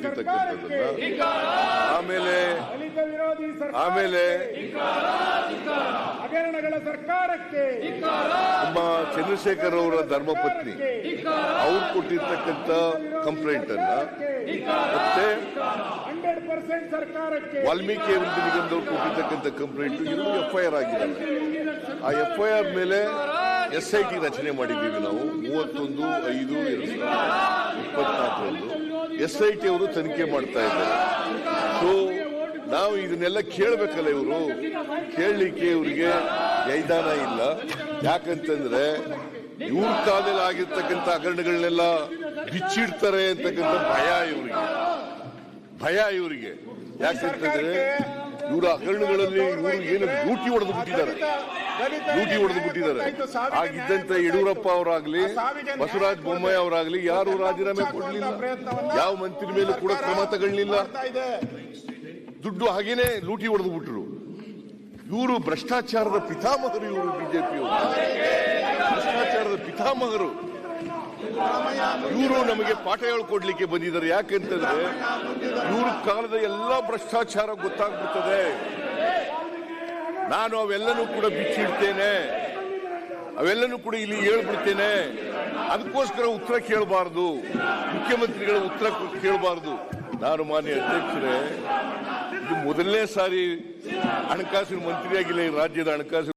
ಕೊಟ್ಟಿರ್ತಕ್ಕಂಥದ್ದನ್ನ ಆಮೇಲೆ ಹಗರಣಗಳ ಸರ್ಕಾರಕ್ಕೆ ನಮ್ಮ ಚಂದ್ರಶೇಖರ್ ಅವರ ಧರ್ಮಪತ್ನಿ ಅವ್ರು ಕೊಟ್ಟಿರ್ತಕ್ಕಂಥ ಕಂಪ್ಲೇಂಟ್ ಅನ್ನ ಮತ್ತೆ 100% ಸರ್ಕಾರಕ್ಕೆ ವಾಲ್ಮೀಕಿ ಅಭಿವೃದ್ಧಿ ನಿಗಮದವ್ರು ಕೊಟ್ಟಿರ್ತಕ್ಕಂಥ ಕಂಪ್ಲೇಂಟ್ ಇದು FIR ಆಗಿದೆ. ಆ FIR ಮೇಲೆ SIT ರಚನೆ ಮಾಡಿದ್ದೀವಿ ನಾವು 31/5/2024 SIT ಅವರು ತನಿಖೆ ಮಾಡ್ತಾ ಇದ್ದಾರೆ. ಸೊ ನಾವು ಇದನ್ನೆಲ್ಲ ಕೇಳಬೇಕಲ್ಲ, ಇವರು ಕೇಳಲಿಕ್ಕೆ ಇವರಿಗೆ ಯೈದಾನ ಇಲ್ಲ. ಯಾಕಂತಂದ್ರೆ ಇವ್ರ ಕಾಲದಲ್ಲಿ ಆಗಿರ್ತಕ್ಕಂಥ ಹಗರಣಗಳನ್ನೆಲ್ಲ ಬಿಚ್ಚಿಡ್ತಾರೆ ಅಂತಕ್ಕಂಥ ಭಯ ಇವರಿಗೆ. ಯಾಕಂತಂದ್ರೆ ಇವರ ಹಗರಣಗಳಲ್ಲಿ ಇವರು ಏನು ಲೂಟಿ ಹೊಡೆದು ಬಿಟ್ಟಿದ್ದಾರೆ. ಆಗಿದ್ದಂತ ಯಡಿಯೂರಪ್ಪ ಅವರಾಗ್ಲಿ ಬಸವರಾಜ ಬೊಮ್ಮಾಯಿ ಅವರಾಗ್ಲಿ ಯಾರು ರಾಜೀನಾಮೆ ಕೊಡ್ಲಿಲ್ಲ, ಯಾವ ಮಂತ್ರಿ ಮೇಲೂ ಕೂಡ ಕ್ರಮ ತಗೊಳ್ಳಿಲ್ಲ. ದುಡ್ಡು ಹಾಗೇನೆ ಲೂಟಿ ಹೊಡೆದು ಬಿಟ್ರು. ಇವರು ಭ್ರಷ್ಟಾಚಾರದ ಪಿತಾಮಹರು. ಇವರು ಬಿಜೆಪಿ ಭ್ರಷ್ಟಾಚಾರದ ಪಿತಾಮಹರು. ಇವರು ನಮಗೆ ಪಾಠ ಹೇಳ್ಕೊಡ್ಲಿಕ್ಕೆ ಬಂದಿದ್ದಾರೆ. ಯಾಕೆಂತಂದ್ರೆ ಇವ್ರ ಕಾಲದ ಎಲ್ಲಾ ಭ್ರಷ್ಟಾಚಾರ ಗೊತ್ತಾಗ್ಬಿಡ್ತದೆ. ನಾನು ಅವೆಲ್ಲನೂ ಕೂಡ ಬಿಚ್ಚಿಡ್ತೇನೆ, ಅವೆಲ್ಲನೂ ಕೂಡ ಇಲ್ಲಿ ಹೇಳ್ಬಿಡ್ತೇನೆ. ಅದಕ್ಕೋಸ್ಕರ ಉತ್ತರ ಕೇಳಬಾರ್ದು, ಮುಖ್ಯಮಂತ್ರಿಗಳ ಉತ್ತರ ಕೇಳಬಾರ್ದು. ನಾನು ಮಾನ್ಯ ಅಧ್ಯಕ್ಷರೇ, ಇದು ಮೊದಲನೇ ಸಾರಿ ಹಣಕಾಸಿನ ಮಂತ್ರಿಯಾಗಿಲ್ಲ ಈ ರಾಜ್ಯದ ಹಣಕಾಸು